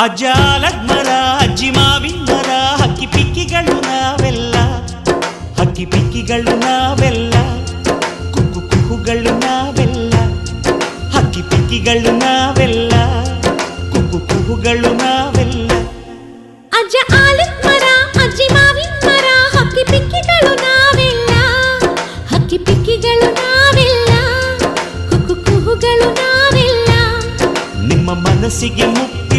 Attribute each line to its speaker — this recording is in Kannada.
Speaker 1: ಅಜ್ಜ ಆಲದ ಅಜ್ಜಿ ಮಾವಿನ ಮರ ಹಕ್ಕಿ ಪಿಕ್ಕಿಗಳು ನಾವೆಲ್ಲ, ಹಕ್ಕಿ ಪಿಕ್ಕಿಗಳು ನಾವೆಲ್ಲ, ಕುಕ್ಕು ಕುಹುಗಳು ನಾವೆಲ್ಲ, ಹಕ್ಕಿ ಪಿಕ್ಕಿಗಳು ನಾವೆಲ್ಲ, ಕುಕ್ಕು ಕುಹುಗಳು ನಾವೆಲ್ಲ.
Speaker 2: ಅಜ್ಜ ಆಲದ ಮರ ಅಜ್ಜಿ ಮಾವಿನ ಮರ ಹಕ್ಕಿ ಪಿಕ್ಕಿಗಳು ನಾವೆಲ್ಲ, ಹಕ್ಕಿ ಪಿಕ್ಕಿಗಳು ನಾವೆಲ್ಲ, ಕುಕ್ಕು ಕುಹುಗಳು ನಾವೆಲ್ಲ.
Speaker 1: ನಿಮ್ಮ ಮನಸ್ಸಿಗೆ ಮುಕ್ತ